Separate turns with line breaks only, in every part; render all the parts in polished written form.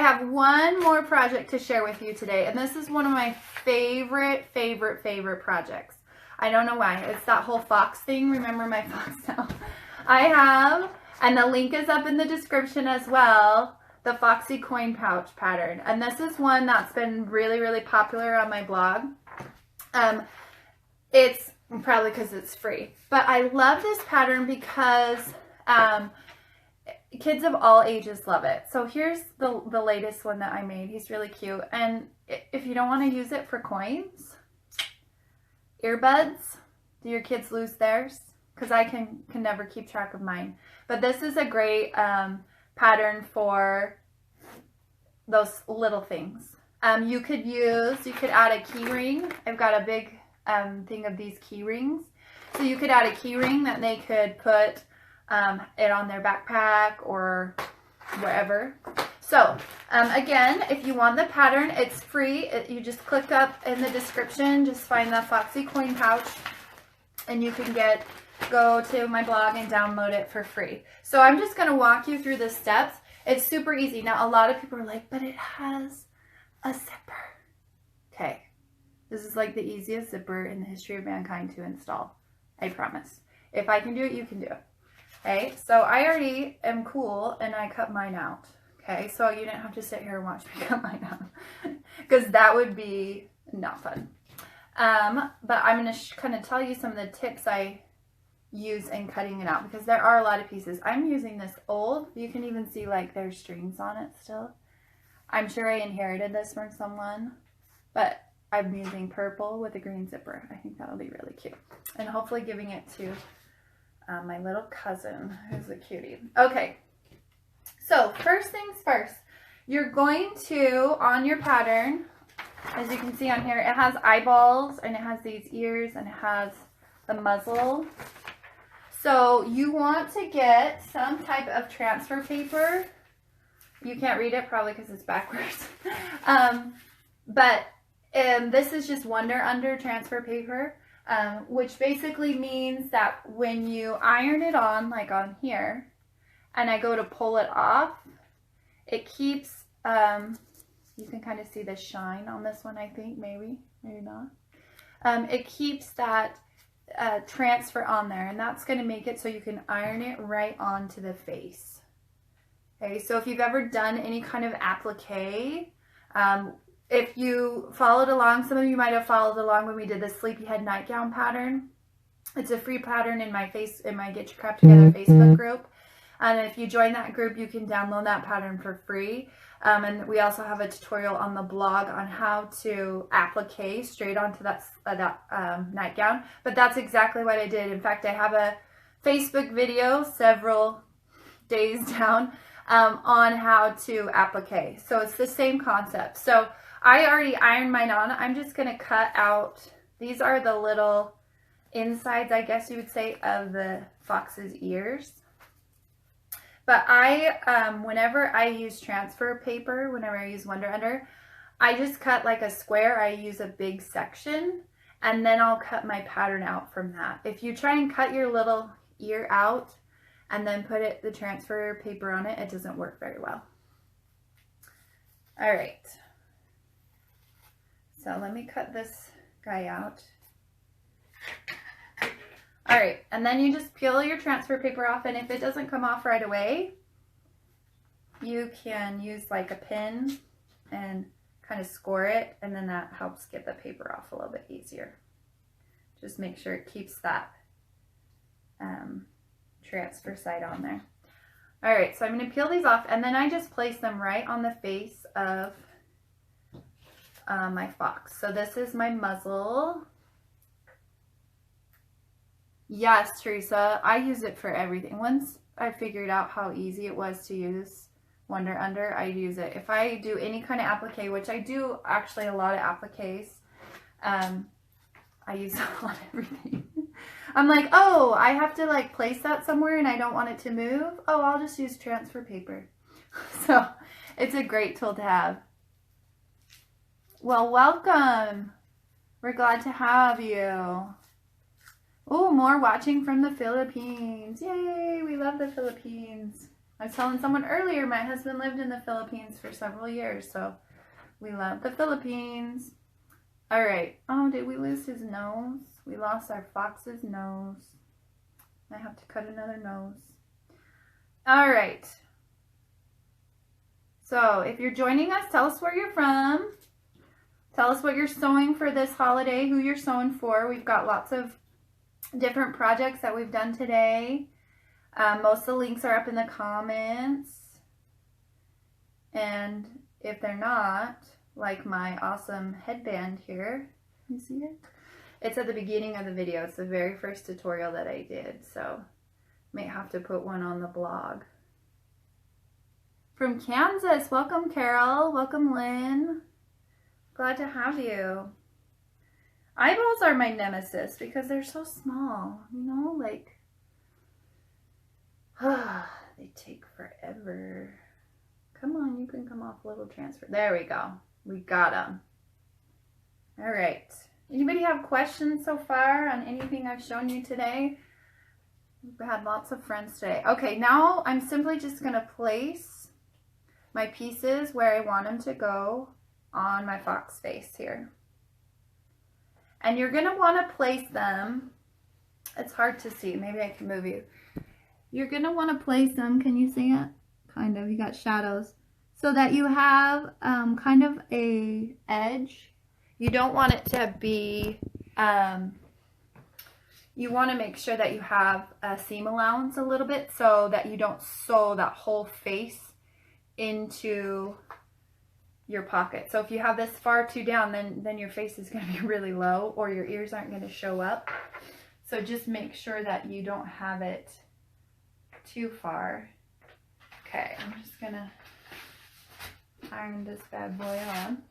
have one more project to share with you today, and this is one of my favorite projects. I don't know why. It's that whole fox thing. Remember my fox now? I have, and the link is up in the description as well, the Foxy coin pouch pattern. And this is one that's been really popular on my blog. It's probably because it's free. But I love this pattern because kids of all ages love it. So here's the latest one that I made. He's really cute. And if you don't want to use it for coins, earbuds, do your kids lose theirs? Because I can never keep track of mine. But this is a great pattern for those little things. You could add a key ring. I've got a big thing of these key rings. So you could add a key ring that they could put it on their backpack or wherever. So again, if you want the pattern, it's free. You just click up in the description, just find the Foxy coin pouch, and you can go to my blog and download it for free. So I'm just going to walk you through the steps. It's super easy. Now, a lot of people are like, but it has a zipper. Okay. This is like the easiest zipper in the history of mankind to install. I promise. If I can do it, you can do it. Okay. So I already am cool and I cut mine out. Okay. So you didn't have to sit here and watch me cut mine out because that would be not fun. But I'm going to kind of tell you some of the tips I use in cutting it out because there are a lot of pieces. I'm using this old, you can even see like there's strings on it still. I'm sure I inherited this from someone, but I'm using purple with a green zipper. I think that'll be really cute, and hopefully giving it to my little cousin who's a cutie. Okay, so first things first, you're going to, on your pattern, as you can see on here, it has eyeballs and it has these ears and it has the muzzle. So you want to get some type of transfer paper. You can't read it probably because it's backwards. But this is just Wonder Under transfer paper, which basically means that when you iron it on, like on here, and I go to pull it off, it keeps, you can kind of see the shine on this one, I think, maybe not. It keeps that transfer on there, and that's going to make it so you can iron it right onto the face. Okay, so if you've ever done any kind of applique, if you followed along, some of you might have followed along when we did the Sleepyhead nightgown pattern. It's a free pattern in my Get Your Crap Together Facebook group. And if you join that group, you can download that pattern for free. And we also have a tutorial on the blog on how to applique straight onto that nightgown. But that's exactly what I did. In fact, I have a Facebook video several days down on how to applique. So it's the same concept. So I already ironed mine on. I'm just going to cut out, these are the little insides, I guess you would say, of the fox's ears. But whenever I use transfer paper, whenever I use Wonder Under, I just cut like a square. I use a big section, and then I'll cut my pattern out from that. If you try and cut your little ear out and then put the transfer paper on it, it doesn't work very well. All right. So let me cut this guy out. All right, and then you just peel your transfer paper off, and if it doesn't come off right away, you can use like a pin and kind of score it, and then that helps get the paper off a little bit easier. Just make sure it keeps that transfer side on there. All right, so I'm going to peel these off, and then I just place them right on the face of my fox. So this is my muzzle. Yes, Teresa, I use it for everything. Once I figured out how easy it was to use Wonder Under, I use it. If I do any kind of applique, which I do actually a lot of appliques, I use it on everything. I'm like, oh, I have to like place that somewhere and I don't want it to move. Oh, I'll just use transfer paper. So it's a great tool to have. Well, welcome. We're glad to have you. Oh, more watching from the Philippines. Yay, we love the Philippines. I was telling someone earlier, my husband lived in the Philippines for several years, so we love the Philippines. All right. Oh, did we lose his nose? We lost our fox's nose. I have to cut another nose. All right. So if you're joining us, tell us where you're from. Tell us what you're sewing for this holiday, who you're sewing for. We've got lots of different projects that we've done today. Most of the links are up in the comments. And if they're not, like my awesome headband here, you see it? It's at the beginning of the video. It's the very first tutorial that I did, so may have to put one on the blog. From Kansas, welcome Carol, welcome Lynn. Glad to have you. Eyeballs are my nemesis because they're so small, you know, like, they take forever. Come on, you can come off a little transfer. There we go. We got them. All right. Anybody have questions so far on anything I've shown you today? We've had lots of friends today. Okay, now I'm simply just going to place my pieces where I want them to go on my fox face here. And you're going to want to place them. It's hard to see. Maybe I can move you. You're going to want to place them. Can you see it? Kind of. You got shadows. So that you have kind of a edge. You don't want it to be, you want to make sure that you have a seam allowance a little bit so that you don't sew that whole face into your pocket. So if you have this far too down, then your face is going to be really low or your ears aren't going to show up. So just make sure that you don't have it too far. Okay, I'm just going to iron this bad boy on.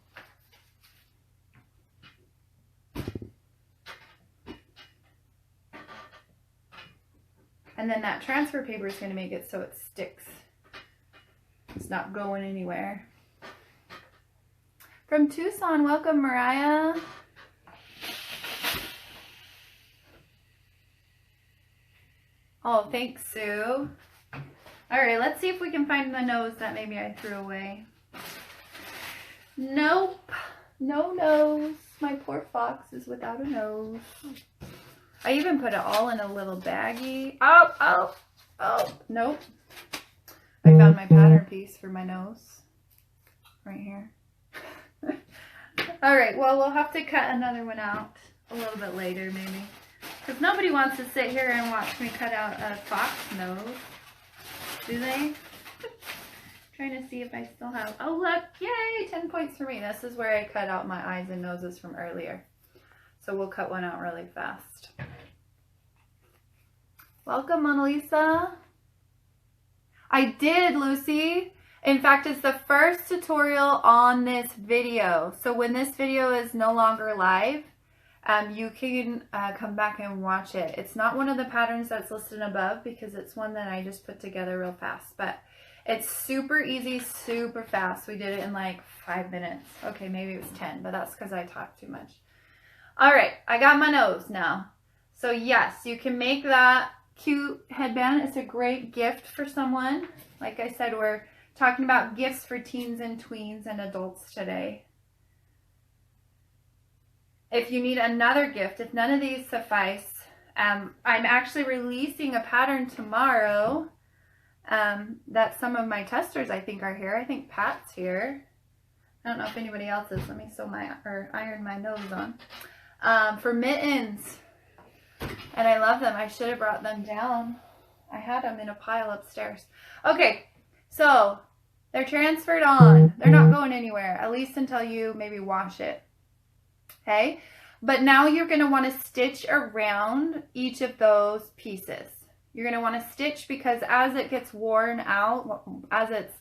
And then that transfer paper is going to make it so it sticks. It's not going anywhere. From Tucson, welcome Mariah. Oh, thanks, Sue. All right, let's see if we can find the nose that maybe I threw away. Nope, no nose. My poor fox is without a nose. I even put it all in a little baggie. Oh, nope. I found my pattern piece for my nose. Right here. All right, well, we'll have to cut another one out a little bit later, maybe. Because nobody wants to sit here and watch me cut out a fox nose. Do they? Trying to see if I still have... Oh, look. Yay! 10 points for me. This is where I cut out my eyes and noses from earlier. So we'll cut one out really fast. Welcome, Mona Lisa. I did, Lucy. In fact, it's the first tutorial on this video. So when this video is no longer live, you can come back and watch it. It's not one of the patterns that's listed above because it's one that I just put together real fast. But it's super easy, super fast. We did it in like 5 minutes. Okay, maybe it was 10, but that's because I talked too much. All right, I got my nose now. So yes, you can make that cute headband. It's a great gift for someone. Like I said, we're talking about gifts for teens and tweens and adults today. If you need another gift, if none of these suffice, I'm actually releasing a pattern tomorrow that some of my testers I think are here. I think Pat's here. I don't know if anybody else is. Let me iron my nose on. For mittens. And I love them. I should have brought them down. I had them in a pile upstairs. Okay, so they're transferred on. They're not going anywhere, at least until you maybe wash it. Okay, but now you're going to want to stitch around each of those pieces. You're going to want to stitch because as it gets worn out, as it's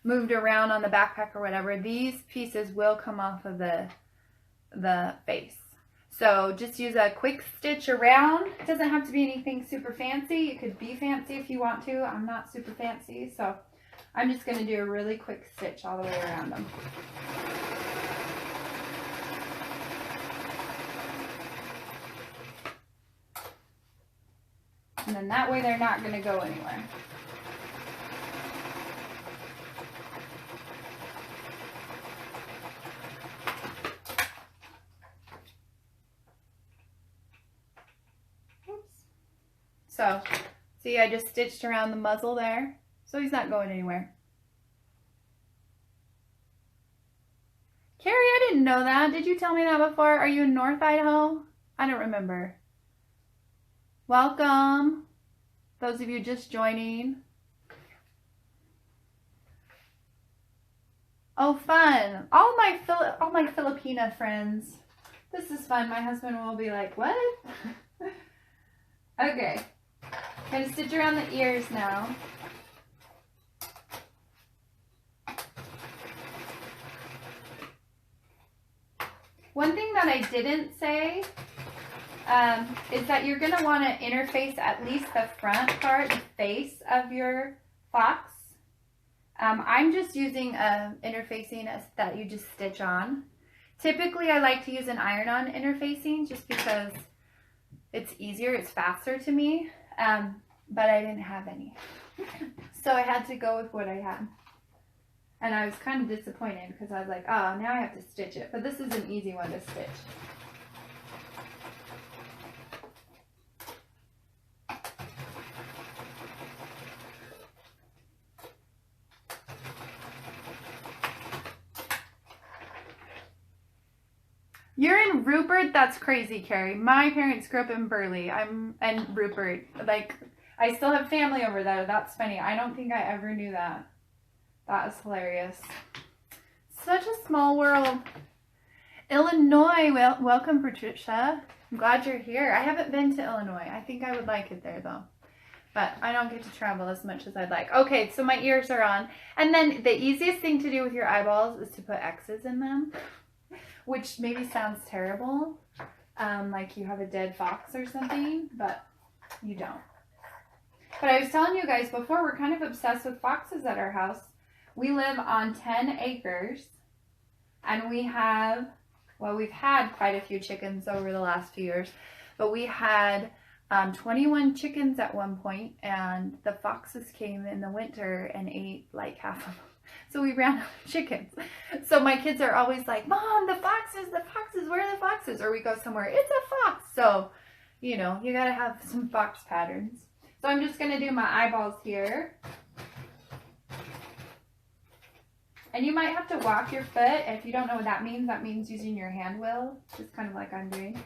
moved around on the backpack or whatever, these pieces will come off of the face. So just use a quick stitch around. It doesn't have to be anything super fancy. It could be fancy if you want to. I'm not super fancy, so I'm just going to do a really quick stitch all the way around them. And then that way they're not going to go anywhere. So, see, I just stitched around the muzzle there. So he's not going anywhere. Carrie, I didn't know that. Did you tell me that before? Are you in North Idaho? I don't remember. Welcome. Those of you just joining. Oh, fun. All my Filipina friends. This is fun. My husband will be like, what? Okay. I'm gonna stitch around the ears now. One thing that I didn't say is that you're going to want to interface at least the front part, the face of your fox. I'm just using interfacing that you just stitch on. Typically, I like to use an iron-on interfacing just because it's easier, it's faster to me, but I didn't have any. So I had to go with what I had. And I was kind of disappointed because I was like, oh, now I have to stitch it. But this is an easy one to stitch. You're in Rupert? That's crazy, Carrie. My parents grew up in Burley. I'm in Rupert. Like, I still have family over there. That's funny. I don't think I ever knew that. That is hilarious. Such a small world. Illinois. Well, welcome, Patricia. I'm glad you're here. I haven't been to Illinois. I think I would like it there, though. But I don't get to travel as much as I'd like. Okay, so my ears are on. And then the easiest thing to do with your eyeballs is to put X's in them, which maybe sounds terrible, like you have a dead fox or something, but you don't. But I was telling you guys before, we're kind of obsessed with foxes at our house. We live on 10 acres, and we have, well, we've had quite a few chickens over the last few years, but we had 21 chickens at one point, and the foxes came in the winter and ate like half of them. So we ran out of chickens. So my kids are always like, Mom, the foxes, where are the foxes? Or we go somewhere, it's a fox. So, you know, you gotta have some fox patterns. So I'm just gonna do my eyeballs here. And you might have to walk your foot. If you don't know what that means using your hand wheel, just kind of like I'm doing.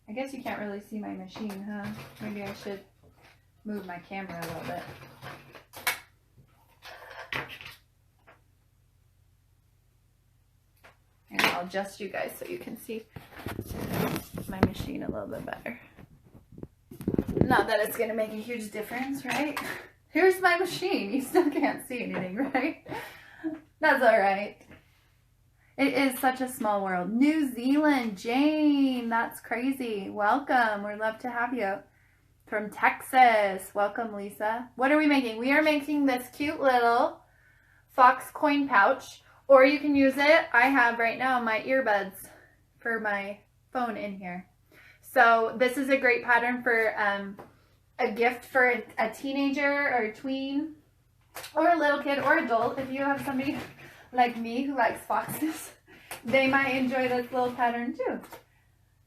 I guess you can't really see my machine, huh? Maybe I should move my camera a little bit. And I'll adjust you guys so you can see my machine a little bit better. Not that it's going to make a huge difference, right? Here's my machine. You still can't see anything, right? That's all right. It is such a small world. New Zealand, Jane. That's crazy. Welcome. We'd love to have you. From Texas. Welcome, Lisa. What are we making? We are making this cute little fox coin pouch. Or you can use it. I have right now my earbuds for my phone in here. So this is a great pattern for a gift for a teenager or a tween or a little kid or adult. If you have somebody like me who likes foxes, they might enjoy this little pattern too.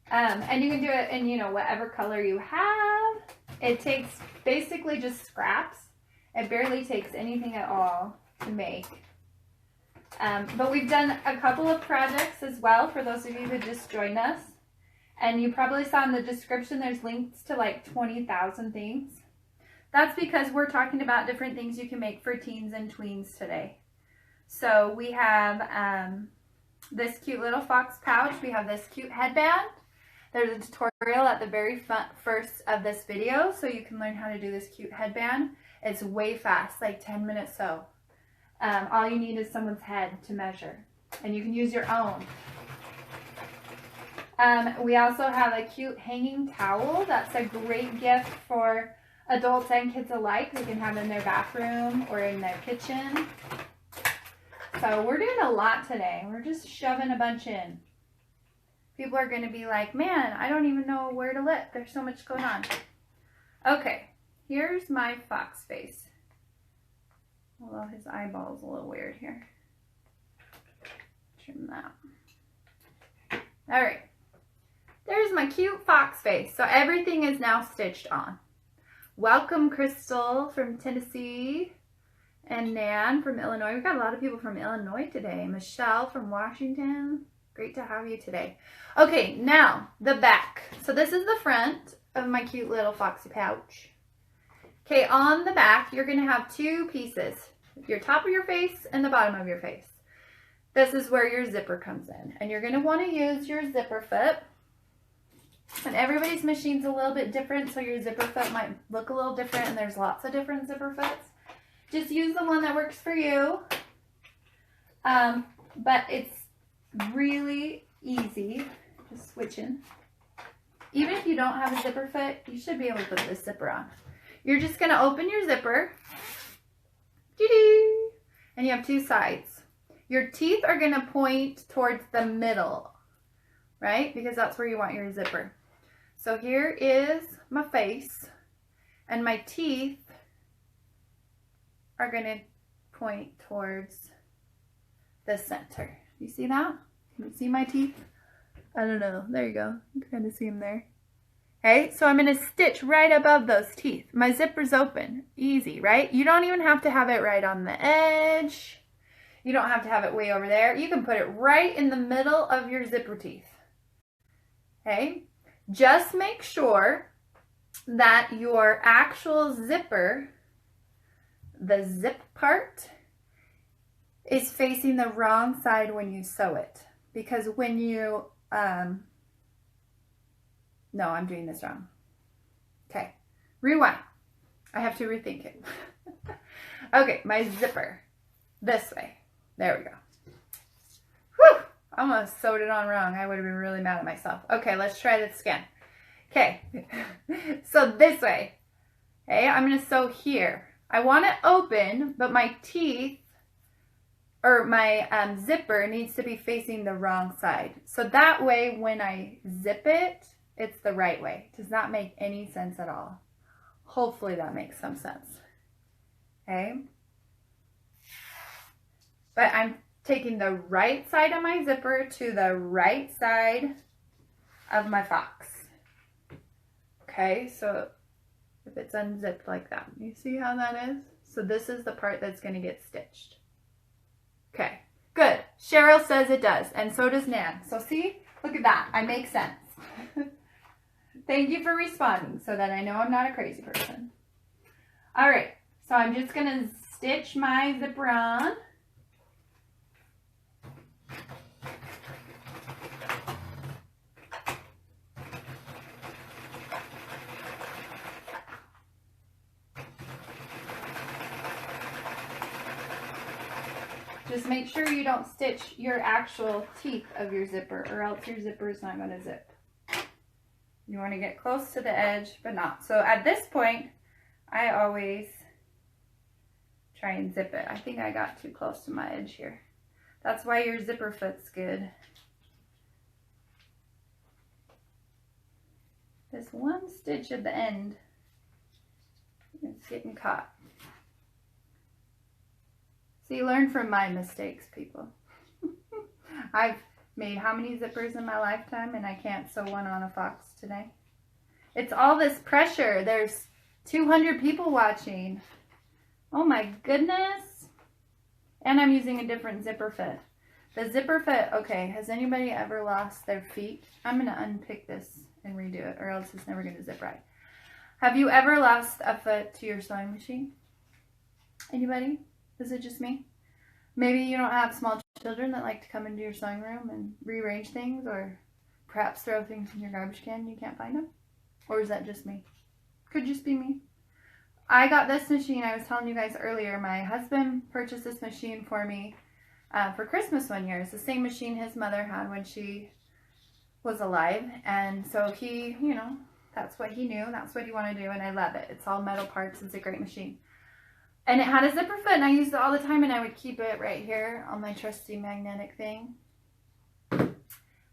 And you can do it in, you know, whatever color you have. It takes basically just scraps. It barely takes anything at all to make. But we've done a couple of projects as well for those of you who just joined us. And you probably saw in the description there's links to like 20,000 things. That's because we're talking about different things you can make for teens and tweens today. So we have this cute little fox pouch. We have this cute headband. There's a tutorial at the very first of this video so you can learn how to do this cute headband. It's way fast, like 10 minutes so. All you need is someone's head to measure. And you can use your own. We also have a cute hanging towel. That's a great gift for adults and kids alike. They can have it in their bathroom or in their kitchen. So we're doing a lot today. We're just shoving a bunch in. People are going to be like, man, I don't even know where to look. There's so much going on. Okay, here's my fox face. Although his eyeball's a little weird here. Trim that. All right. there's my cute fox face. So everything is now stitched on. Welcome, Crystal from Tennessee. And Nan from Illinois. We've got a lot of people from Illinois today. Michelle from Washington. Great to have you today. Okay, now the back. So this is the front of my cute little foxy pouch. Okay, on the back, you're going to have two pieces. Your top of your face and the bottom of your face. This is where your zipper comes in. And you're going to want to use your zipper foot. And everybody's machine's a little bit different, so your zipper foot might look a little different, and there's lots of different zipper foots. Just use the one that works for you. But it's really easy. Just switching. Even if you don't have a zipper foot, you should be able to put this zipper on. You're just going to open your zipper. Doo-doo. And you have two sides. Your teeth are going to point towards the middle, right? Because that's where you want your zipper. So here is my face. And my teeth are going to point towards the center. You see that? Can you see my teeth? I don't know. There you go. You can kind of see them there. Okay, so I'm going to stitch right above those teeth. My zipper's open. Easy, right? You don't even have to have it right on the edge. You don't have to have it way over there. You can put it right in the middle of your zipper teeth. Okay? Just make sure that your actual zipper, the zip part, is facing the wrong side when you sew it. Because when you, no, I'm doing this wrong. Okay, rewind. I have to rethink it. Okay, my zipper, this way. There we go. Whew, I almost sewed it on wrong. I would have been really mad at myself. Okay, let's try this again. Okay, so this way. Okay, I'm going to sew here. I want it open, but my teeth, or my zipper needs to be facing the wrong side. So that way, when I zip it, it's the right way. Does not make any sense at all. Hopefully that makes some sense. Okay. But I'm taking the right side of my zipper to the right side of my fox. Okay, so if it's unzipped like that, you see how that is? So this is the part that's going to get stitched. Okay, good. Cheryl says it does, and so does Nan. So see, look at that. I make sense. Thank you for responding so that I know I'm not a crazy person. All right, so I'm just going to stitch my zipper on. Just make sure you don't stitch your actual teeth of your zipper, or else your zipper is not going to zip. You want to get close to the edge, but not. So at this point, I always try and zip it. I think I got too close to my edge here. That's why your zipper foot's good. This one stitch at the end, it's getting caught. See, learn from my mistakes, people. I've made how many zippers in my lifetime, and I can't sew one on a fox today. It's all this pressure. There's 200 people watching. Oh my goodness. And I'm using a different zipper foot. The zipper foot, okay, has anybody ever lost their feet? I'm going to unpick this and redo it, or else it's never going to zip right. Have you ever lost a foot to your sewing machine? Anybody? Is it just me? Maybe you don't have small children that like to come into your sewing room and rearrange things, or perhaps throw things in your garbage can and you can't find them? Or is that just me? Could just be me. I got this machine, I was telling you guys earlier, my husband purchased this machine for me for Christmas one year. It's the same machine his mother had when she was alive, and so he, you know, that's what he knew, that's what he wanted to do, and I love it. It's all metal parts, it's a great machine. And it had a zipper foot, and I used it all the time, and I would keep it right here on my trusty magnetic thing.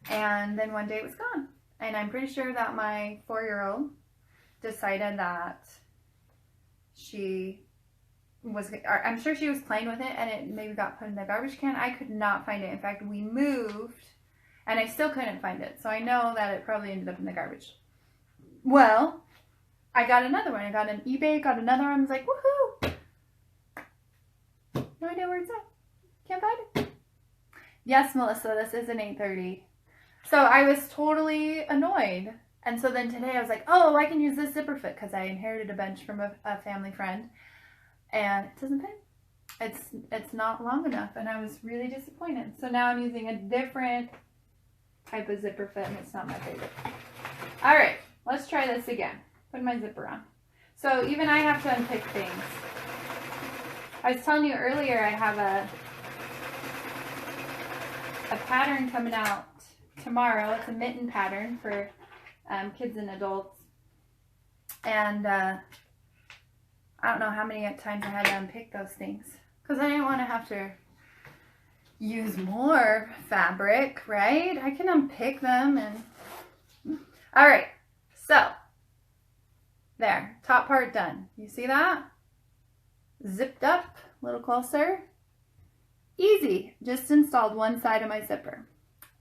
And then one day it was gone. And I'm pretty sure that my 4-year-old decided that she was, I'm sure she was playing with it, and it maybe got put in the garbage can. I could not find it. In fact, we moved, And I still couldn't find it. So I know that it probably ended up in the garbage. Well, I got another one. I got an eBay, got another one. I was like, woohoo! No idea where it's at. Can't find it. Yes, Melissa, this is an 830. So I was totally annoyed. And so then today I was like, oh, I can use this zipper fit because I inherited a bunch from a family friend. And it doesn't fit. It's not long enough. And I was really disappointed. So now I'm using a different type of zipper fit and it's not my favorite. All right, let's try this again. Put my zipper on. So even I have to unpick things. I was telling you earlier I have a pattern coming out tomorrow. It's a mitten pattern for kids and adults. And I don't know how many times I had to unpick those things because I didn't want to have to use more fabric, right? I can unpick them and all right, so there, top part done. You see that? Zipped up a little closer. Easy, just installed one side of my zipper.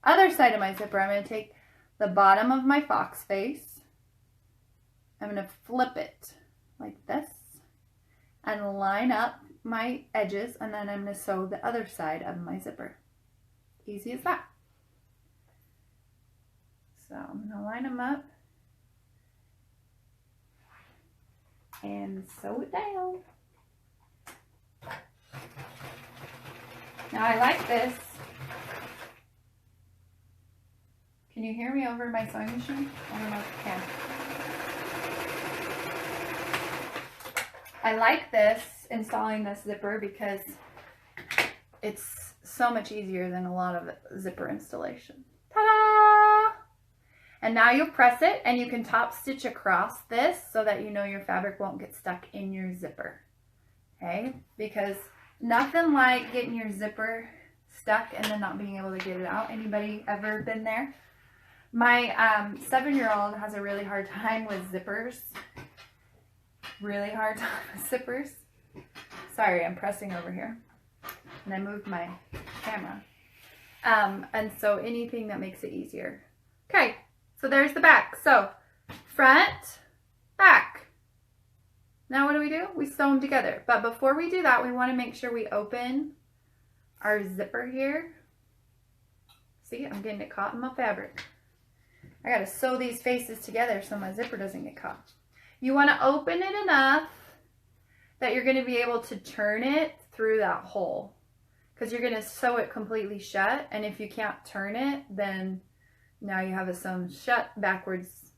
Other side of my zipper, I'm going to take the bottom of my fox face. I'm going to flip it like this and line up my edges, and then I'm going to sew the other side of my zipper. Easy as that. So I'm going to line them up and sew it down. Now I like this. Can you hear me over my sewing machine? I don't know if you can. I like this, installing this zipper, because it's so much easier than a lot of zipper installation. Ta-da! And now you'll press it and you can top stitch across this so that you know your fabric won't get stuck in your zipper. Okay? Because nothing like getting your zipper stuck and then not being able to get it out. Anybody ever been there? My 7-year-old has a really hard time with zippers. Really hard time with zippers. Sorry, I'm pressing over here. And I moved my camera. And so anything that makes it easier. Okay, so there's the back. So front, back. Now what do? We sew them together. But before we do that, we want to make sure we open our zipper here. See, I'm getting it caught in my fabric. I got to sew these faces together so my zipper doesn't get caught. You want to open it enough that you're going to be able to turn it through that hole, because you're going to sew it completely shut. And if you can't turn it, then now you have a sewn shut backwards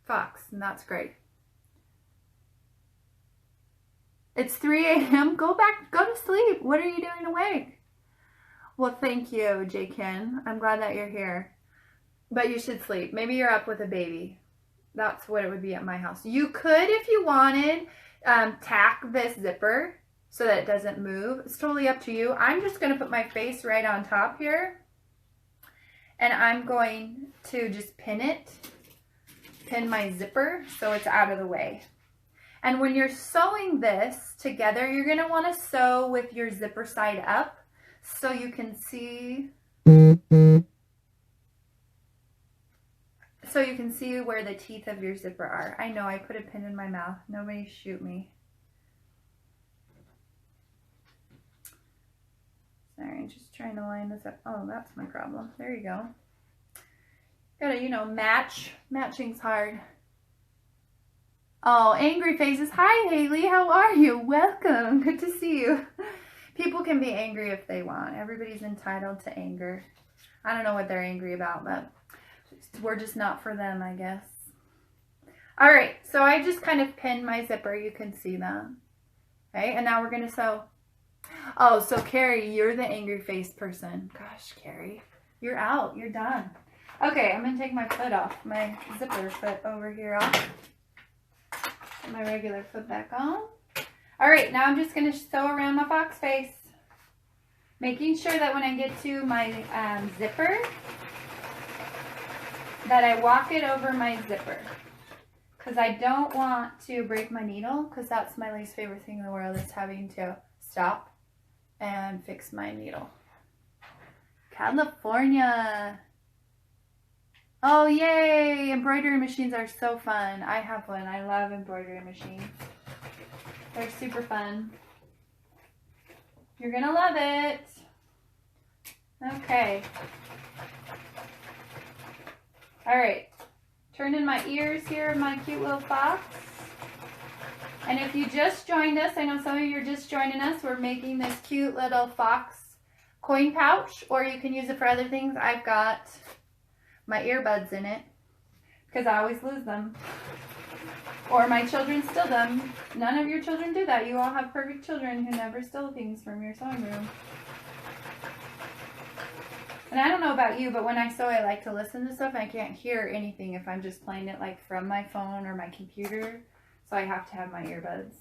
fox, and that's great. It's 3 a.m. Go back, go to sleep. What are you doing awake? Well, thank you, J-Ken. I'm glad that you're here. But you should sleep. Maybe you're up with a baby. That's what it would be at my house. You could, if you wanted, tack this zipper so that it doesn't move. It's totally up to you. I'm just going to put my face right on top here. And I'm going to just pin my zipper so it's out of the way. And when you're sewing this together, you're going to want to sew with your zipper side up so you can see where the teeth of your zipper are. I know I put a pin in my mouth. Nobody shoot me. Sorry, I'm just trying to line this up. Oh, that's my problem. There you go. Gotta, match. Matching's hard. Oh, angry faces. Hi, Haley. How are you? Welcome. Good to see you. People can be angry if they want. Everybody's entitled to anger. I don't know what they're angry about, but we're just not for them, I guess. All right, so I just kind of pinned my zipper. You can see that. Okay, and now we're going to sew. Oh, so Carrie, you're the angry face person. Gosh, Carrie, you're out. You're done. Okay, I'm going to take my foot off, my zipper foot over here off. Put my regular foot back on. All right, now I'm just going to sew around my fox face, making sure that when I get to my zipper, that I walk it over my zipper, because I don't want to break my needle, because that's my least favorite thing in the world, is having to stop and fix my needle. California. Oh, yay! Embroidery machines are so fun. I have one. I love embroidery machines. They're super fun. You're gonna love it. Okay. All right. Turn in my ears here of my cute little fox. And if you just joined us, I know some of you are just joining us. We're making this cute little fox coin pouch, or you can use it for other things. I've got my earbuds in it because I always lose them. Or my children steal them. None of your children do that. You all have perfect children who never steal things from your sewing room. And I don't know about you, but when I sew, I like to listen to stuff. I can't hear anything if I'm just playing it like from my phone or my computer. So I have to have my earbuds.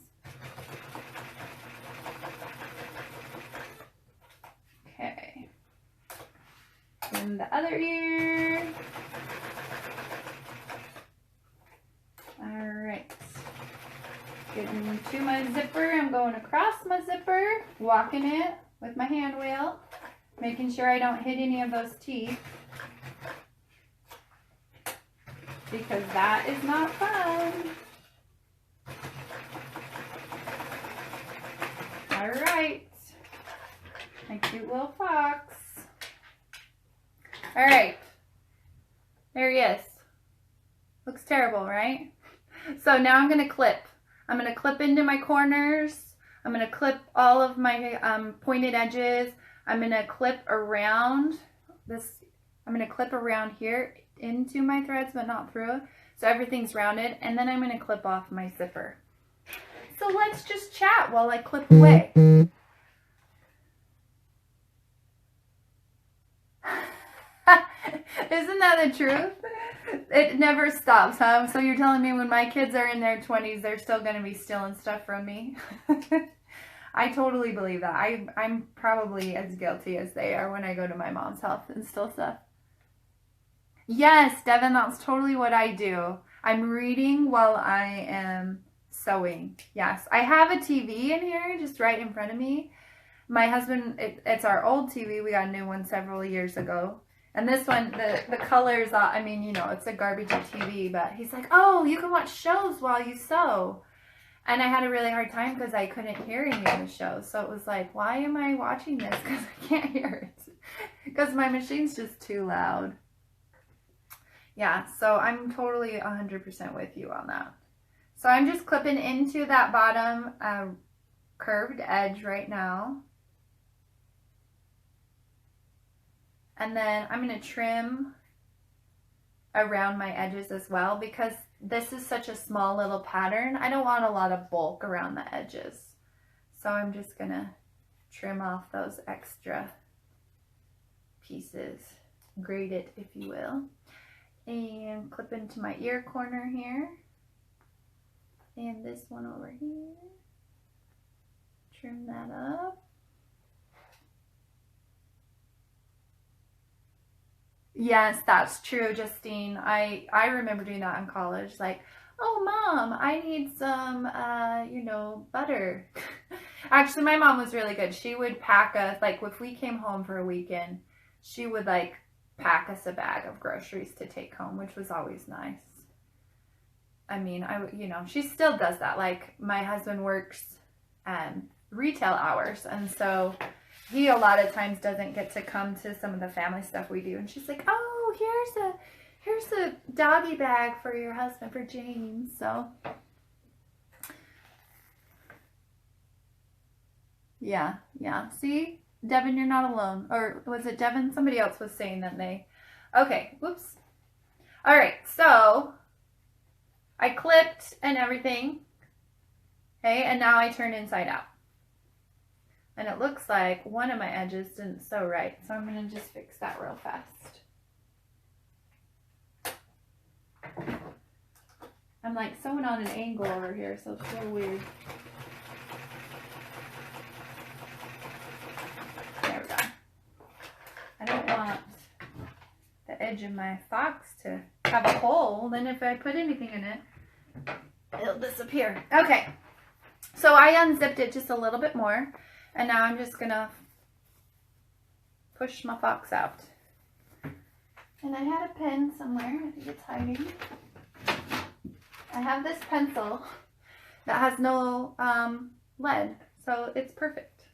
Okay. In the other ear. All right. Getting to my zipper. I'm going across my zipper, walking it with my hand wheel, making sure I don't hit any of those teeth, because that is not fun. All right. My cute little fox. All right. There he is. Looks terrible, right? So now I'm going to clip. I'm going to clip into my corners. I'm going to clip all of my pointed edges. I'm going to clip around this. I'm going to clip around here into my threads, but not through. So everything's rounded. And then I'm going to clip off my zipper. So let's just chat while I clip away. Isn't that the truth? It never stops, huh? So you're telling me when my kids are in their 20s, they're still going to be stealing stuff from me? I totally believe that. I'm probably as guilty as they are when I go to my mom's house and steal stuff. Yes, Devin, that's totally what I do. I'm reading while I am sewing. Yes, I have a TV in here just right in front of me. My husband, it's our old TV. We got a new one several years ago. And this one, the colors, I mean, you know, it's a garbage TV, but he's like, oh, you can watch shows while you sew. And I had a really hard time because I couldn't hear any of the shows. So it was like, why am I watching this? Because I can't hear it. Because my machine's just too loud. Yeah, so I'm totally 100% with you on that. So I'm just clipping into that bottom curved edge right now. And then I'm going to trim around my edges as well, because this is such a small little pattern. I don't want a lot of bulk around the edges. So I'm just going to trim off those extra pieces, grate it if you will, and clip into my ear corner here. And this one over here. Trim that up. Yes, that's true, Justine. I remember doing that in college. Like, oh, Mom, I need some, you know, butter. Actually, my mom was really good. She would pack us, like, if we came home for a weekend, she would, like, pack us a bag of groceries to take home, which was always nice. I mean, you know, she still does that. Like, my husband works retail hours, and so he a lot of times doesn't get to come to some of the family stuff we do. And she's like, oh, here's a doggy bag for your husband, for James. So yeah. See, Devin, you're not alone. Or was it Devin? Somebody else was saying that okay, whoops. All right, so I clipped and everything. Okay, and now I turn inside out. And it looks like one of my edges didn't sew right, so I'm going to just fix that real fast. I'm like sewing on an angle over here, so it's so weird. There we go. I don't want the edge of my fox to have a hole. Then if I put anything in it, it'll disappear. Okay, so I unzipped it just a little bit more. And now I'm just going to push my fox out. And I had a pen somewhere. I think it's hiding. I have this pencil that has no lead, so it's perfect.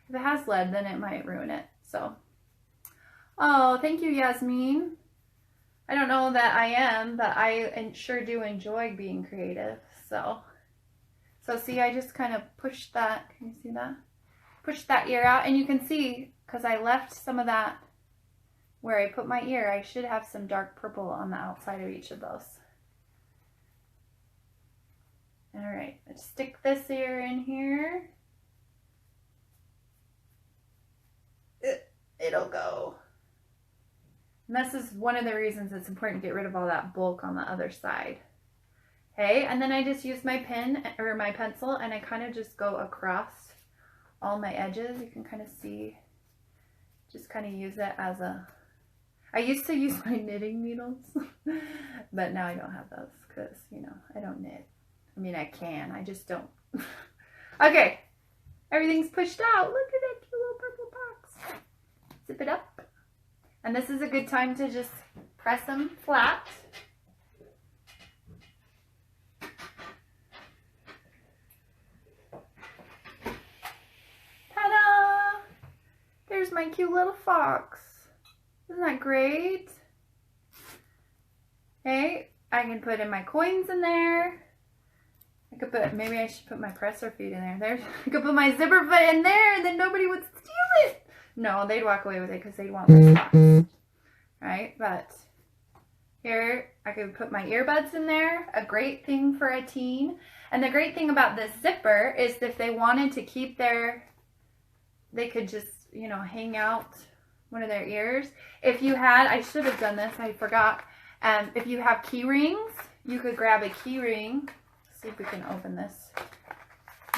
If it has lead, then it might ruin it. So, oh, thank you, Yasmin. I don't know that I am, but I sure do enjoy being creative. So see, I just kind of pushed that. Can you see that? Pushed that ear out, and you can see, because I left some of that where I put my ear, I should have some dark purple on the outside of each of those. All right, let's stick this ear in here. It'll go. And this is one of the reasons it's important to get rid of all that bulk on the other side. Okay, and then I just use my pen or my pencil, and I kind of just go across all my edges. You can kind of see, just kind of use it as a, I used to use my knitting needles, but now I don't have those because, you know, I don't knit. I mean, I can, I just don't. Okay, everything's pushed out. Look at that cute little purple box. Zip it up. And this is a good time to just press them flat. Ta-da! There's my cute little fox. Isn't that great? Okay, I can put in my coins in there. I could put, maybe I should put my presser feet in there. There's, I could put my zipper foot in there, and then nobody would steal it. No, they'd walk away with it because they'd want their socks. Right? But here, I could put my earbuds in there. A great thing for a teen. And the great thing about this zipper is if they wanted to keep their, they could just, you know, hang out one of their ears. If you had, I should have done this, I forgot. If you have key rings, you could grab a key ring. See if we can open this,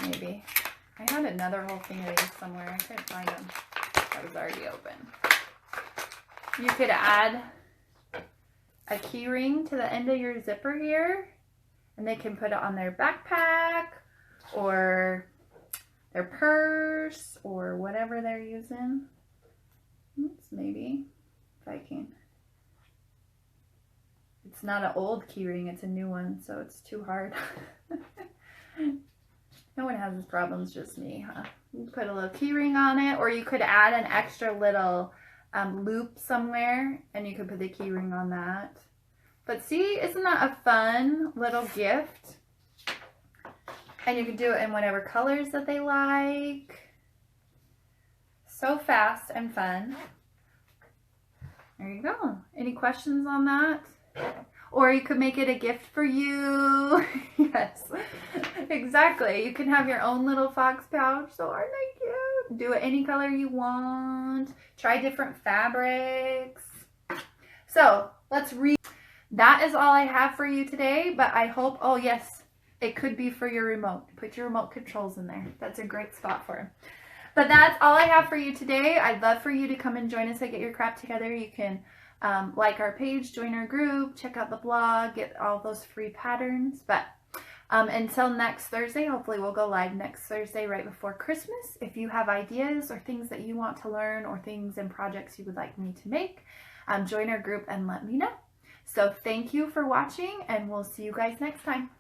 maybe. I had another whole thing of these somewhere. I couldn't find them. That was already open. You could add a key ring to the end of your zipper here, and they can put it on their backpack or their purse or whatever they're using. Oops, maybe if I can. It's not an old key ring, it's a new one, so it's too hard. No one has these problems, just me, huh? You put a little key ring on it, or you could add an extra little loop somewhere, and you could put the key ring on that. But see, isn't that a fun little gift? And you can do it in whatever colors that they like. So fast and fun. There you go. Any questions on that? Or you could make it a gift for you. Yes, exactly. You can have your own little fox pouch. So aren't they cute? Do it any color you want. Try different fabrics. So let's read. That is all I have for you today. But I hope, oh yes, it could be for your remote. Put your remote controls in there. That's a great spot for them. But that's all I have for you today. I'd love for you to come and join us at Get Your Crap Together. You can like our page, join our group, check out the blog, get all those free patterns. But until next Thursday, hopefully we'll go live next Thursday right before Christmas. If you have ideas or things that you want to learn or things and projects you would like me to make, join our group and let me know. So thank you for watching, and we'll see you guys next time.